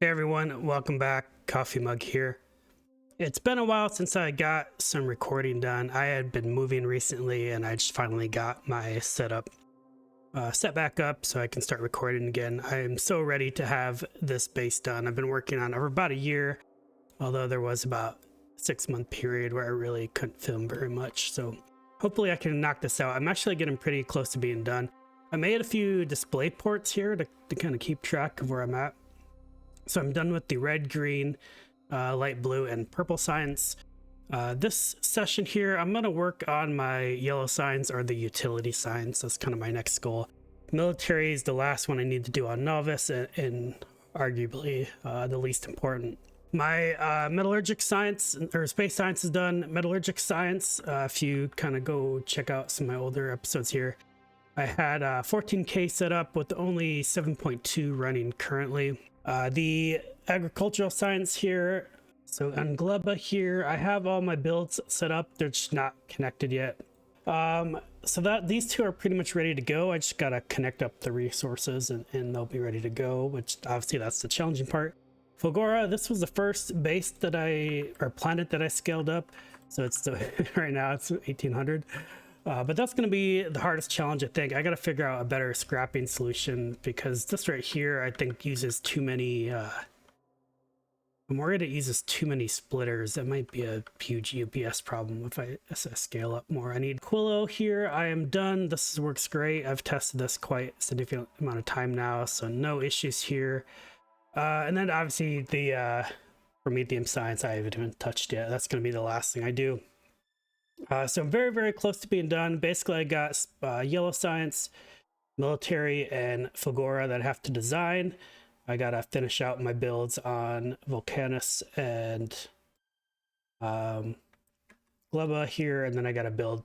Hey everyone, welcome back. Coffee Mug here. It's been a while since I got some recording done. I had been moving recently and I just finally got my setup set back up so I can start recording again. I am so ready to have this base done. I've been working on it for about a year, although there was about a 6-month period where I really couldn't film very much. So hopefully I can knock this out. I'm actually getting pretty close to being done. I made a few display ports here to kind of keep track of where I'm at. So I'm done with the red, green, light blue, and purple signs. This session here, I'm going to work on my yellow signs or the utility signs. That's kind of my next goal. Military is the last one I need to do on novice and arguably the least important. My metallurgic science or space science is done. Metallurgic science, if you kind of go check out some of my older episodes here, I had 14K set up with only 7.2 running currently. The agricultural science here, so on Gleba here, I have all my builds set up. They're just not connected yet. So that these two are pretty much ready to go. I just gotta connect up the resources and they'll be ready to go, which obviously that's the challenging part. Fulgora, this was the first base that or planet that I scaled up. So it's right now it's 1800. But that's going to be the hardest challenge, I think. I got to figure out a better scrapping solution because this right here, I think, uses too many. I'm worried it uses too many splitters. That might be a huge UPS problem if I scale up more. I need Quillo here. I am done. This works great. I've tested this quite a significant amount of time now, so no issues here. And then obviously the Prometheum science I haven't even touched yet. That's going to be the last thing I do. So I'm very, very close to being done. Basically, I got yellow science, military, and Fulgora that I have to design. I gotta finish out my builds on Volcanus and Gleba here, and then I gotta build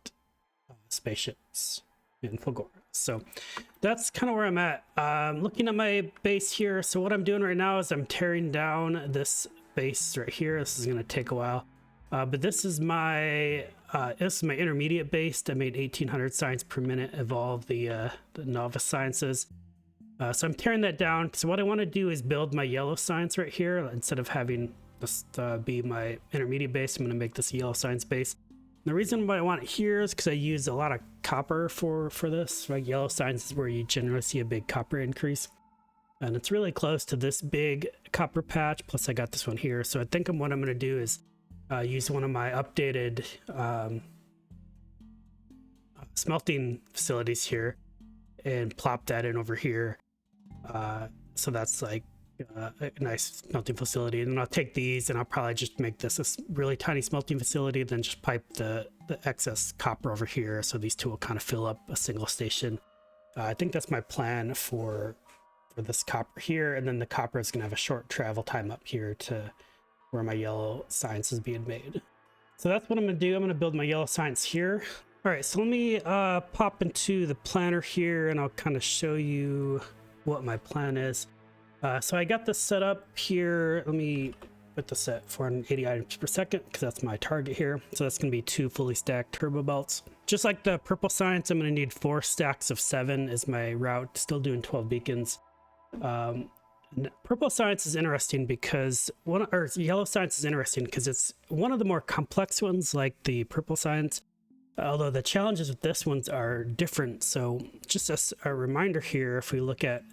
spaceships in Fulgora. So that's kind of where I'm at. Looking at my base here, so what I'm doing right now is I'm tearing down this base right here. This is gonna take a while. But this is my intermediate base. I made 1800 science per minute evolve the novice sciences. So I'm tearing that down. So what I want to do is build my yellow science right here. Instead of having this be my intermediate base, I'm going to make this a yellow science base. And the reason why I want it here is because I use a lot of copper for this. Like yellow science is where you generally see a big copper increase. And it's really close to this big copper patch. Plus I got this one here. So I think what I'm going to do is use one of my updated smelting facilities here and plop that in over here. So that's like a nice smelting facility. And then I'll take these and I'll probably just make this a really tiny smelting facility, then just pipe the excess copper over here. So these two will kind of fill up a single station. I think that's my plan for this copper here. And then the copper is going to have a short travel time up here to where my yellow science is being made. So that's what I'm going to do. I'm going to build my yellow science here. All right, so let me pop into the planner here and I'll kind of show you what my plan is. So I got this set up here. Let me put this at 480 items per second because that's my target here. So that's going to be 2 fully stacked turbo belts. Just like the purple science, I'm going to need 4 stacks of 7 as my route. Still doing 12 beacons. Purple science is interesting because yellow science is interesting because it's one of the more complex ones, like the purple science, although the challenges with this ones are different. So just as a reminder here, if we look at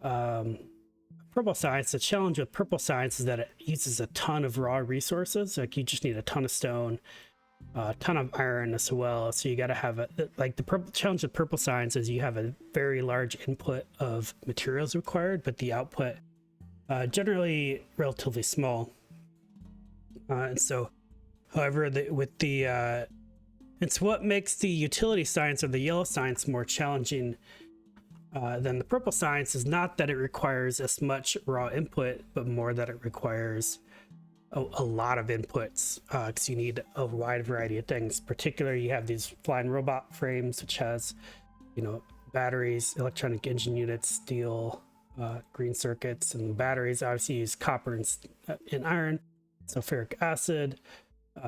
purple science, the challenge with purple science is that it uses a ton of raw resources. Like you just need a ton of stone, a ton of iron as well. So you got to have the challenge with purple science is you have a very large input of materials required, but the output generally relatively small. And so, however, it's what makes the utility science or the yellow science more challenging than the purple science is not that it requires as much raw input, but more that it requires a lot of inputs because you need a wide variety of things. Particularly, you have these flying robot frames, which has, batteries, electronic engine units, steel, green circuits, and batteries obviously use copper and iron, sulfuric acid.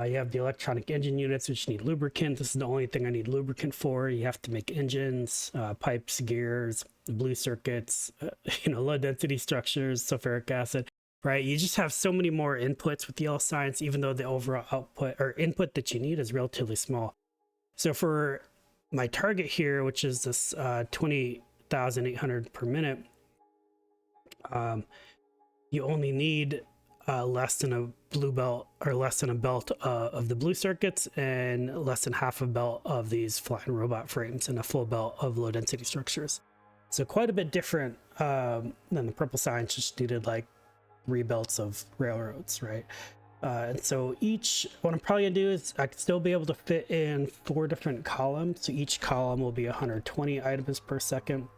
You have the electronic engine units, which need lubricant. This is the only thing I need lubricant for. You have to make engines, pipes, gears, blue circuits, low density structures, sulfuric acid. right? You just have so many more inputs with yellow science, even though the overall output or input that you need is relatively small. So for my target here, which is this 20,800 per minute, you only need less than a blue belt, or less than a belt of the blue circuits, and less than half a belt of these flying robot frames, and a full belt of low density structures. So quite a bit different than the purple science, just needed like 3 belts of railroads, right? And so what I'm probably gonna do is I could still be able to fit in 4 different columns. So each column will be 120 items per second,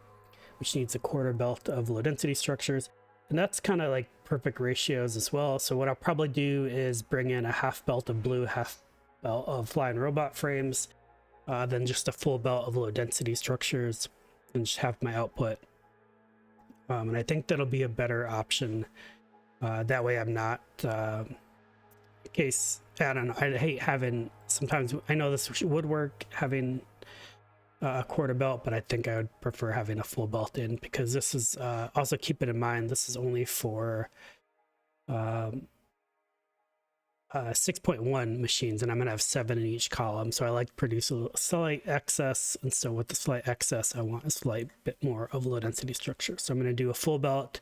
which needs a quarter belt of low density structures. And that's kind of like perfect ratios as well. So what I'll probably do is bring in a half belt of blue, half belt of flying robot frames, then just a full belt of low density structures, and just have my output. And I think that'll be a better option. That way I'm not, in case, I don't know, I hate having, sometimes, I know this would work, having a quarter belt, but I think I would prefer having a full belt in, because this is, also keep it in mind, this is only for 6.1 machines, and I'm gonna have 7 in each column, so I like to produce a slight excess, and so with the slight excess I want a slight bit more of low density structure. So I'm going to do a full belt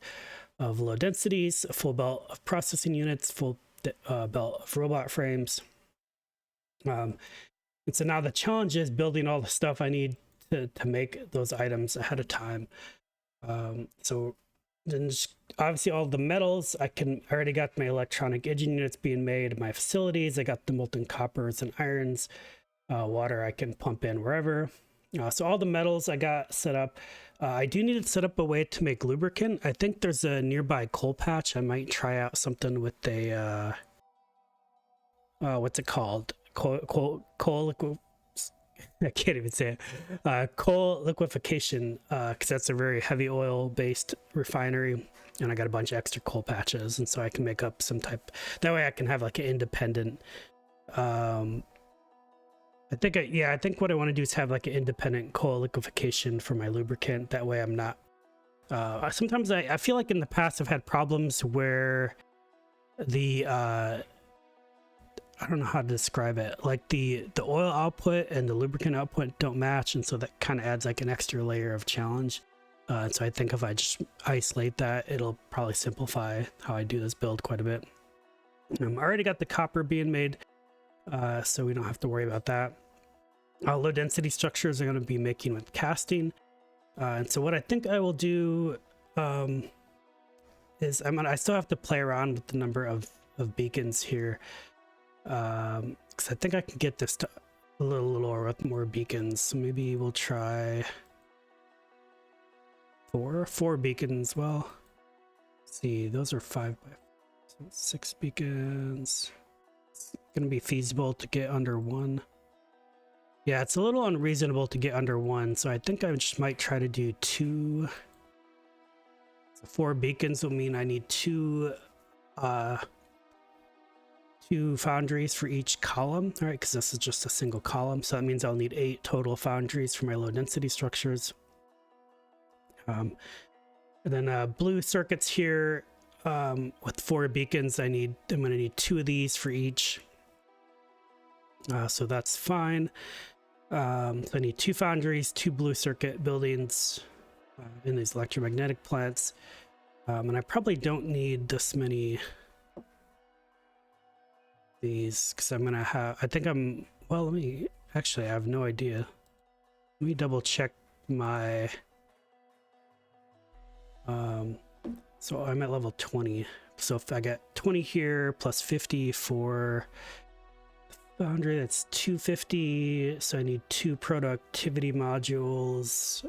of low densities, a full belt of processing units, full belt of robot frames. And so now the challenge is building all the stuff I need to make those items ahead of time. So then just, obviously all the metals, I already got my electronic engine units being made in my facilities. I got the molten coppers and irons. Water I can pump in wherever. So all the metals I got set up. I do need to set up a way to make lubricant. I think there's a nearby coal patch. I might try out something with a what's it called? Coal I can't even say it. Coal liquefaction, because that's a very heavy oil based refinery, and I got a bunch of extra coal patches, and so I can make up some type. That way I can have like an independent. I think what I want to do is have like an independent coal liquefaction for my lubricant. That way I'm not. Sometimes I feel like in the past I've had problems where the I don't know how to describe it. Like the oil output and the lubricant output don't match, and so that kind of adds like an extra layer of challenge. And so I think if I just isolate that, it'll probably simplify how I do this build quite a bit. I already got the copper being made, so we don't have to worry about that. Low density structures are going to be making with casting. And so what I think I will do is I still have to play around with the number of beacons here. Because I think I can get this to a little lower with more beacons. So maybe we'll try four beacons. Well, let's see, those are 5 by 6 beacons. It's gonna be feasible to get under 1. Yeah, it's a little unreasonable to get under 1, so I think I just might try to do 2. So 4 beacons will mean I need 2 foundries for each column, all right, because this is just a single column, so that means I'll need 8 total foundries for my low density structures. And then blue circuits here, with 4 beacons, I'm gonna need 2 of these for each, so that's fine. So I need 2 foundries, 2 blue circuit buildings in these electromagnetic plants, and I probably don't need this many these, because I'm gonna have, I have no idea. Let me double check my so I'm at level 20, so if I get 20 here plus 50 for foundry, that's 250. So I need 2 productivity modules,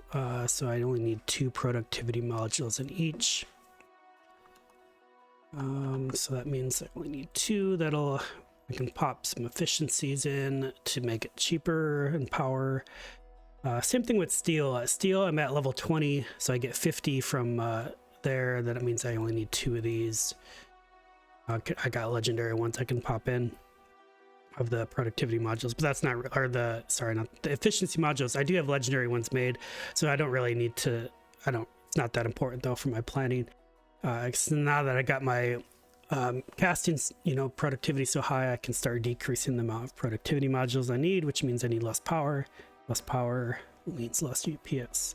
so I only need 2 productivity modules in each. So that means I only need 2. I can pop some efficiencies in to make it cheaper and power. Same thing with steel. Steel, I'm at level 20, so I get 50 from there. Then it means I only need 2 of these. I got legendary ones I can pop in of the productivity modules, but that's not, or the, sorry, not the efficiency modules. I do have legendary ones made, so I don't really need to, it's not that important though for my planning. So now that I got my casting, productivity so high, I can start decreasing the amount of productivity modules I need, which means I need less power. Less power means less UPS.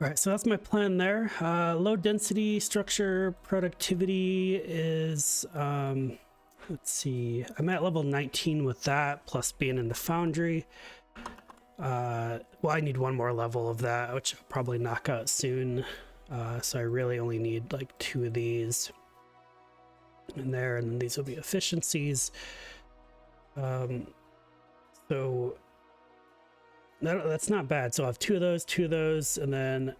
Right, so that's my plan there. Low density structure productivity is, let's see, I'm at level 19 with that, plus being in the foundry. Well, I need one more level of that, which I'll probably knock out soon. So I really only need like 2 of these in there, and then these will be efficiencies. So that's not bad. So I'll have 2 of those, and then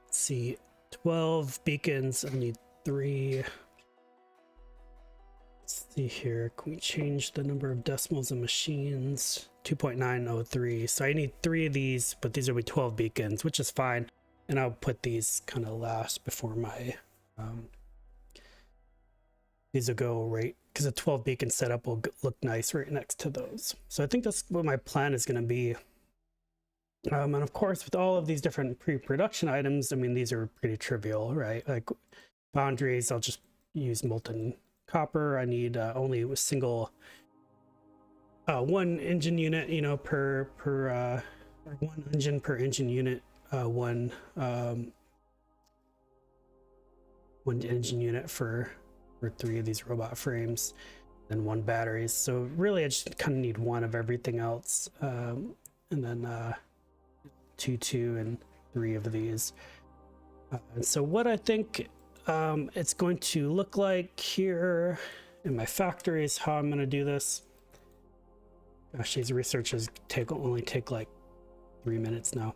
let's see, 12 beacons. I need 3. Let's see here. Can we change the number of decimals and machines? 2.903. So I need 3 of these, but these will be 12 beacons, which is fine. And I'll put these kind of last before my these will go right, because a 12 beacon setup will look nice right next to those. So I think that's what my plan is going to be. And of course, with all of these different pre-production items, I mean, these are pretty trivial, right? Like foundries, I'll just use molten copper. I need only a single 1 engine unit, per 1 engine per engine unit, one engine unit for 3 of these robot frames, and 1 battery. So really, I just kind of need 1 of everything else, and then 2, and 3 of these. And so what I think it's going to look like here in my factory is how I'm going to do this. Gosh, these researches only take like 3 minutes now.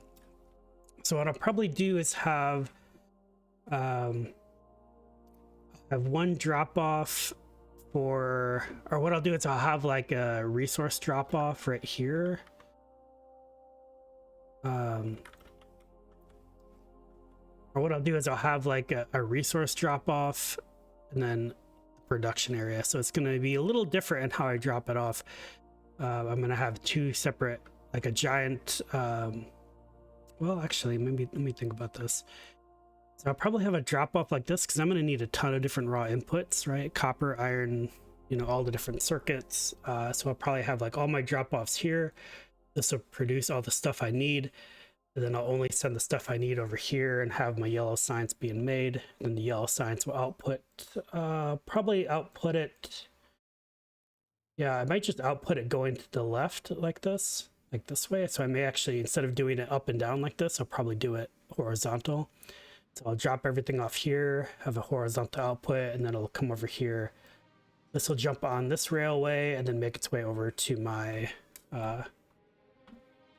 So what I'll probably do is have 1 drop off or what I'll do is I'll have like a resource drop off right here. Or what I'll do is I'll have like a resource drop off and then the production area. So it's going to be a little different in how I drop it off. I'm going to have 2 separate, like a giant, well, actually, maybe let me think about this. So I'll probably have a drop off like this because I'm going to need a ton of different raw inputs, right? Copper, iron, all the different circuits. So I'll probably have like all my drop offs here. This will produce all the stuff I need. And then I'll only send the stuff I need over here and have my yellow signs being made. And the yellow signs will output, probably output it. Yeah, I might just output it going to the left like this way. So I may actually, instead of doing it up and down like this, I'll probably do it horizontal. So I'll drop everything off here, have a horizontal output, and then it'll come over here. This will jump on this railway and then make its way over to my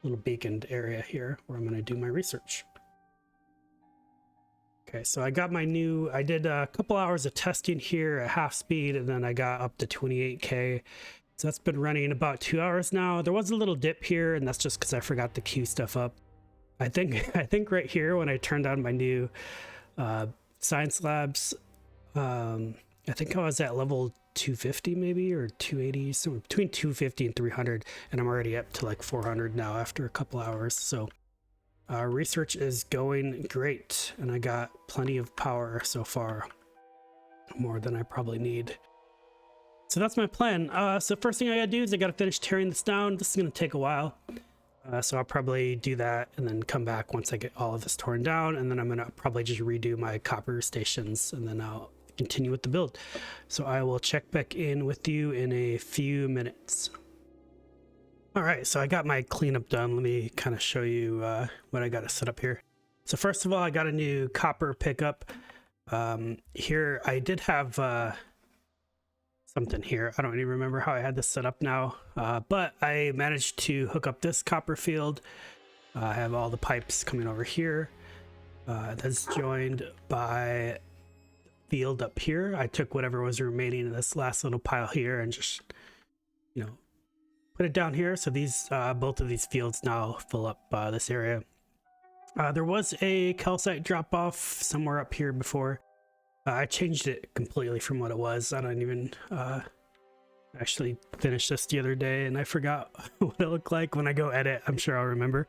little beaconed area here where I'm going to do my research. Okay, so I got my new, I did a couple hours of testing here at half speed, and then I got up to 28K. So that's been running about 2 hours now. There was a little dip here, and that's just because I forgot to queue stuff up. I think right here when I turned on my new science labs, I think I was at level 250 maybe, or 280, so between 250 and 300, and I'm already up to like 400 now after a couple hours. So research is going great, and I got plenty of power so far, more than I probably need. So that's my plan. So first thing I gotta do is I gotta finish tearing this down. This is gonna take a while. So I'll probably do that and then come back once I get all of this torn down, and then I'm gonna probably just redo my copper stations, and then I'll continue with the build. So I will check back in with you in a few minutes. All right, so I got my cleanup done. Let me kind of show you what I got to set up here. So first of all, I got a new copper pickup. Here I did have something here. I don't even remember how I had this set up now, but I managed to hook up this copper field. I have all the pipes coming over here. That's joined by field up here. I took whatever was remaining in this last little pile here and just, put it down here. So these, both of these fields now fill up this area. There was a calcite drop off somewhere up here before. I changed it completely from what it was. I don't even actually finished this the other day, and I forgot what it looked like. When I go edit, I'm sure I'll remember.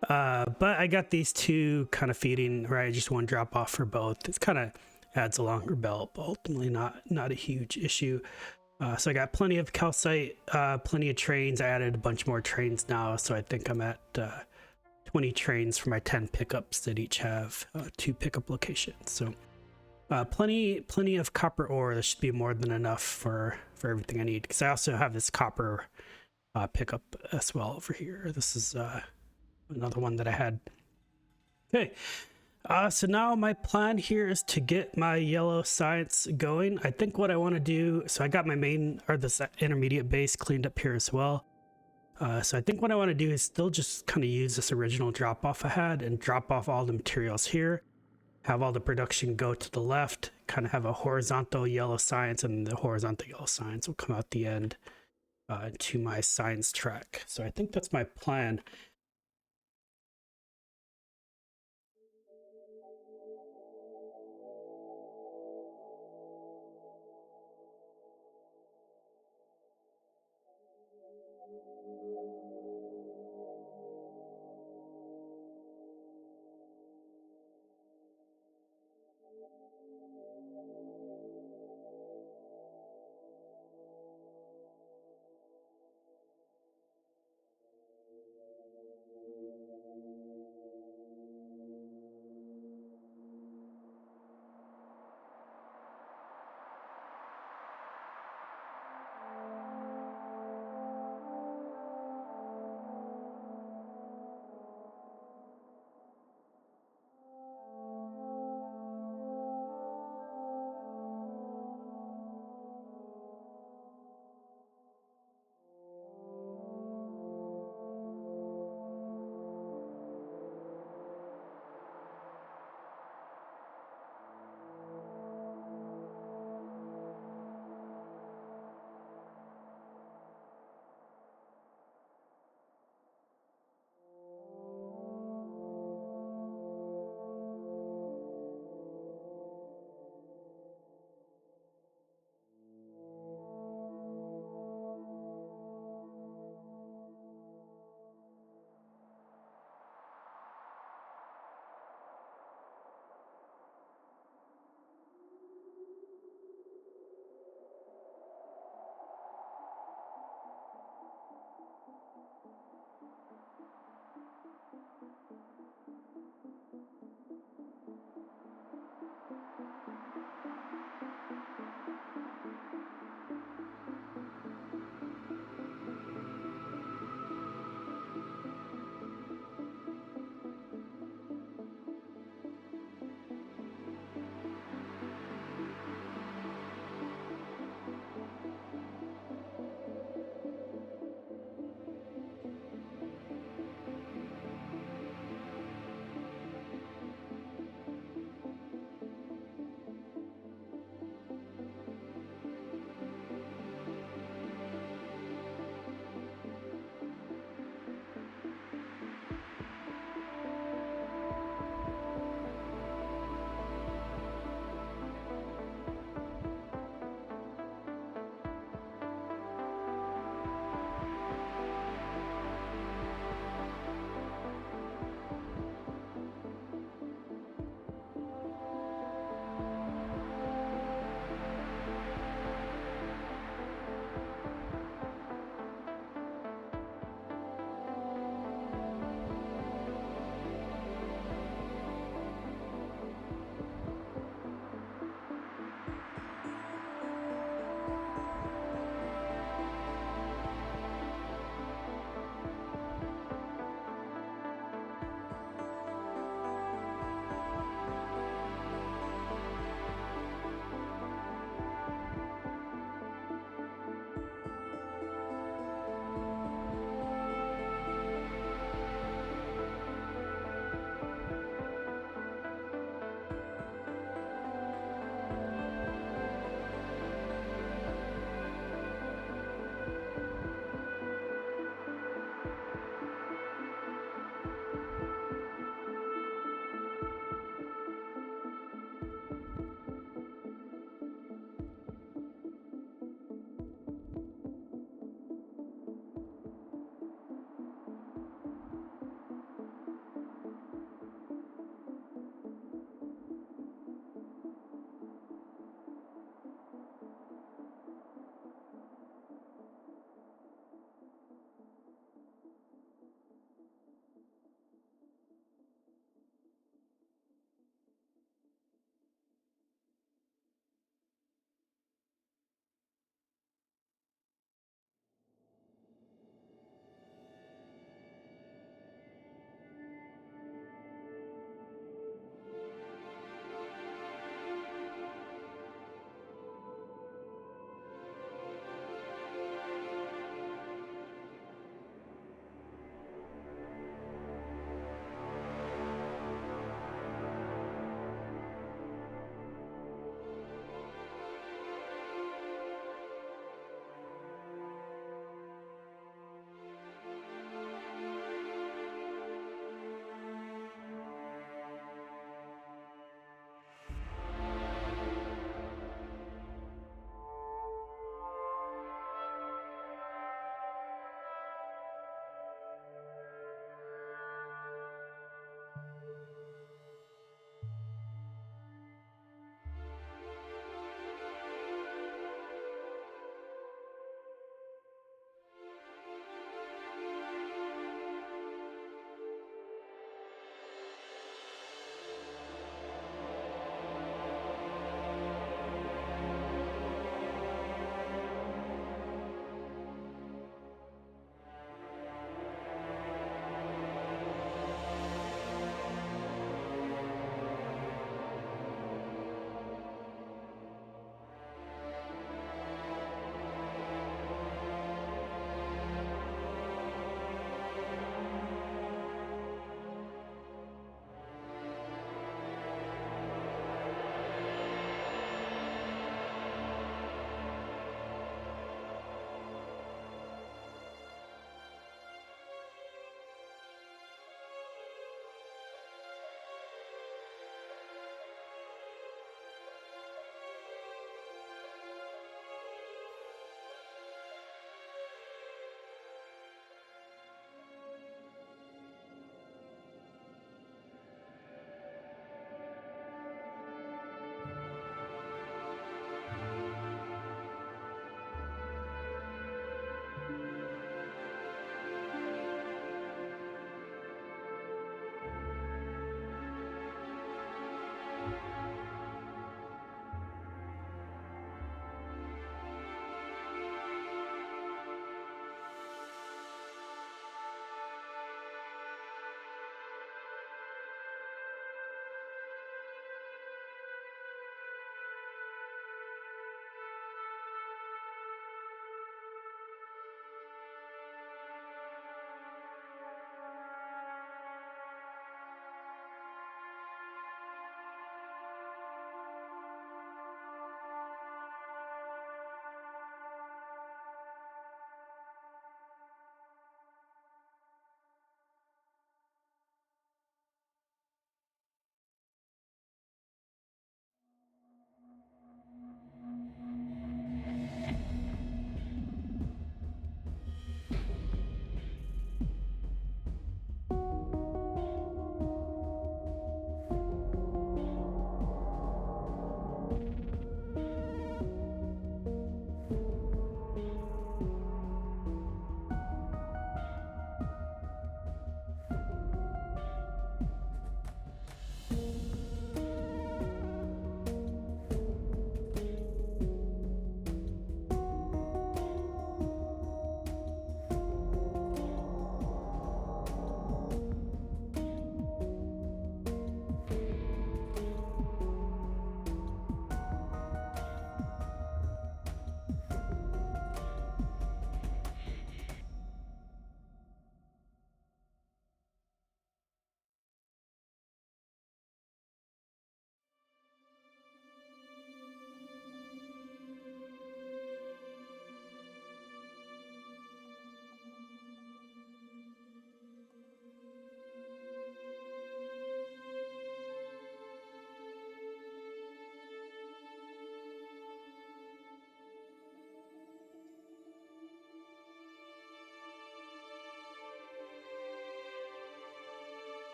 But I got these two kind of feeding, right? I just one drop off for both. It kind of adds a longer belt, but ultimately not a huge issue. So I got plenty of calcite, plenty of trains. I added a bunch more trains now, so I think I'm at 20 trains for my 10 pickups that each have 2 pickup locations. So plenty of copper ore. There should be more than enough for everything I need. Because I also have this copper pickup as well over here. This is another one that I had. Okay. So now my plan here is to get my yellow science going. I think what I want to do, so I got my main or this intermediate base cleaned up here as well. So I think what I want to do is still just kind of use this original drop off I had and drop off all the materials here, have all the production go to the left, kind of have a horizontal yellow science, and the horizontal yellow science will come out the end to my science track. So I think that's my plan.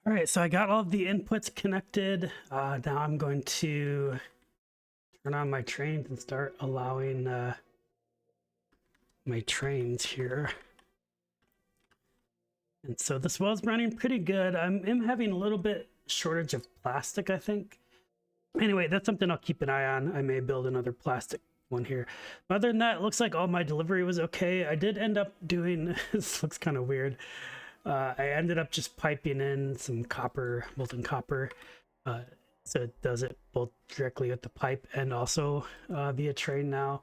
All right, so I got all of the inputs connected. Now I'm going to turn on my trains and start allowing my trains here. And so this well's running pretty good. I'm having a little bit shortage of plastic, I think. Anyway, that's something I'll keep an eye on. I may build another plastic one here. But other than that, it looks like all my delivery was okay. I did end up doing, this looks kind of weird. I ended up just piping in some copper, molten copper, so it does it both directly with the pipe and also via train now.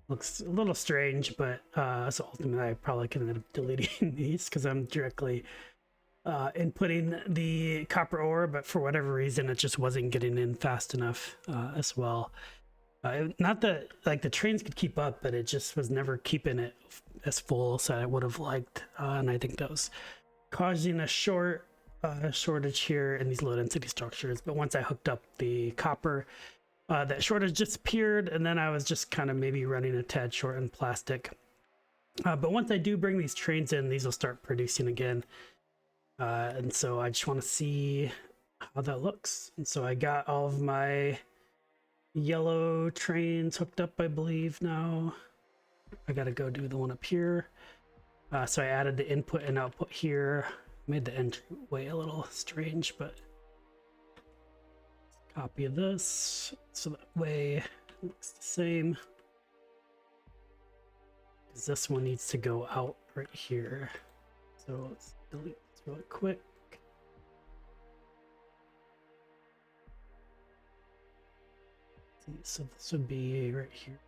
Looks a little strange, but so ultimately I probably can end up deleting these because I'm directly inputting the copper ore, but for whatever reason it just wasn't getting in fast enough as well. Not that like the trains could keep up, but it just was never keeping it as full as I would have liked, and I think that was causing a shortage here in these low density structures. But once I hooked up the copper, that shortage disappeared, and then I was just kind of maybe running a tad short in plastic. But once I do bring these trains in, these will start producing again. And so I just want to see how that looks. And so I got all of my yellow trains hooked up, I believe now. I gotta go do the one up here. So I added the input and output here. Made the entryway a little strange, but copy of this so that way it looks the same. Because this one needs to go out right here. So let's delete this really quick. So this would be right here.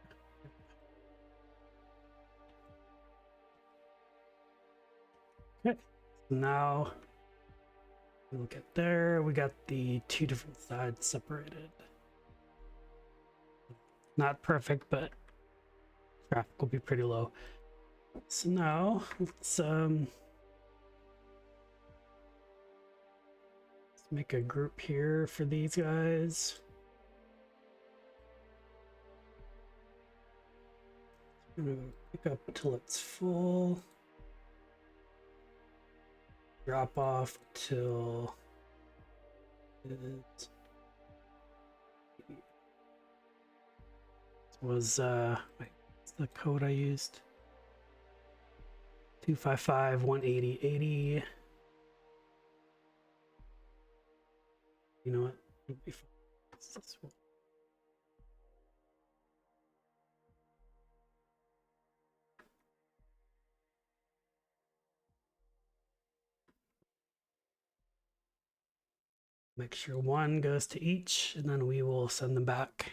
Okay, so now look at there, we got the two different sides separated. Not perfect, but traffic will be pretty low. So now let's make a group here for these guys. I'm gonna pick up until it's full. Drop off till it was wait, what's the code I used? 255 180 80. You know what? It'll be fine. It's this one. Make sure one goes to each, and then we will send them back.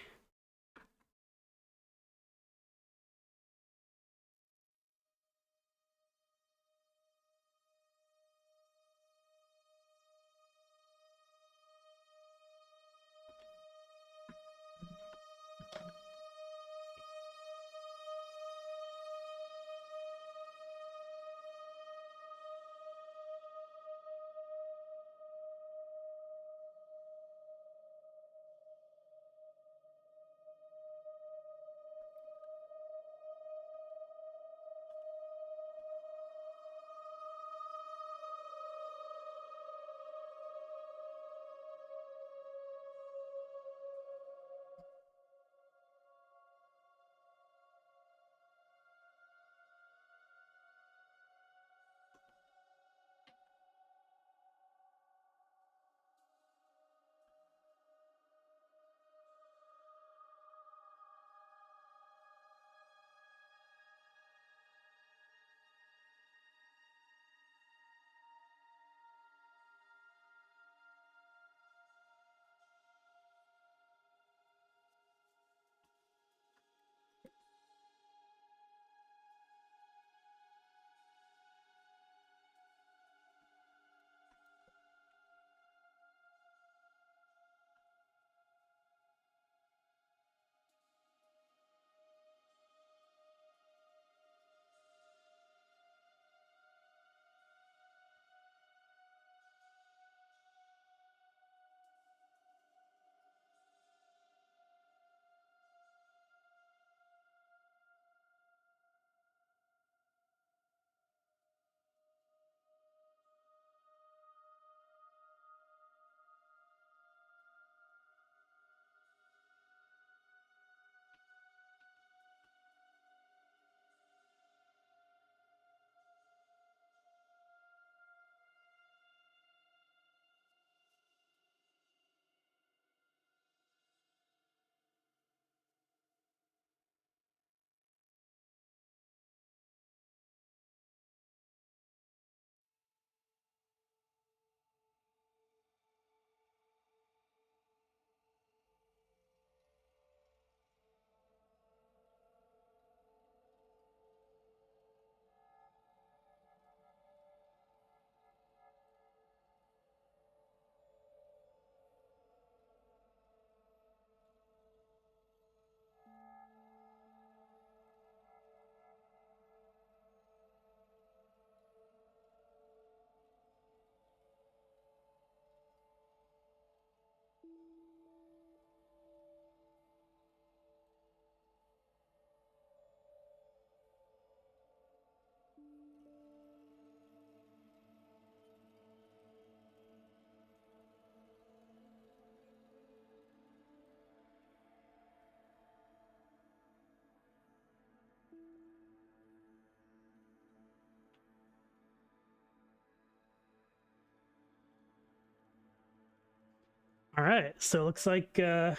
All right, so it looks like things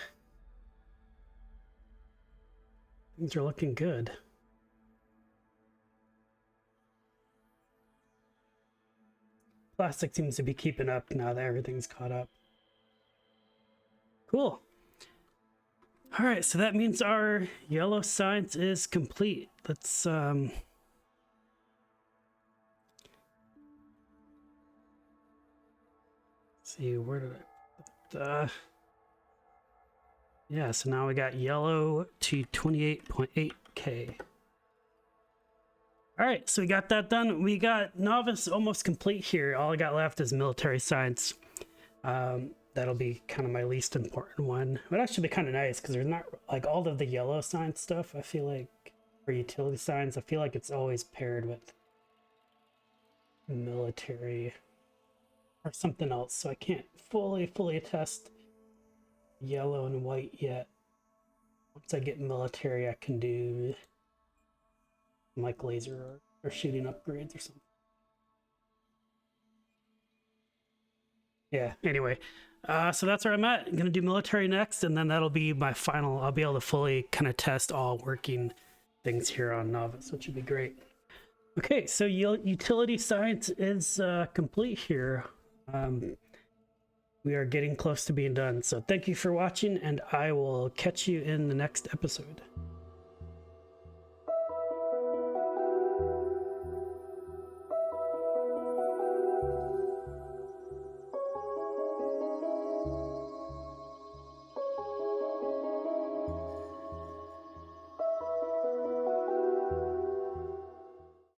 are looking good. Plastic seems to be keeping up now that everything's caught up. Cool. All right, so that means our yellow science is complete. Let's see, where did I yeah, so now we got yellow to 28.8K. All right, so we got that done. We got novice almost complete here. All I got left is military science. That'll be kind of my least important one. But that should be kind of nice because there's not like all of the yellow science stuff. I feel like for utility science, I feel like it's always paired with military or something else. So I can't fully test yellow and white yet. Once I get military, I can do like laser or shooting upgrades or something. Yeah, anyway, so that's where I'm at. I'm gonna do military next, and then that'll be my final. I'll be able to fully kind of test all working things here on novice, which would be great. Okay, so utility science is complete here. We are getting close to being done, so thank you for watching, and I will catch you in the next episode.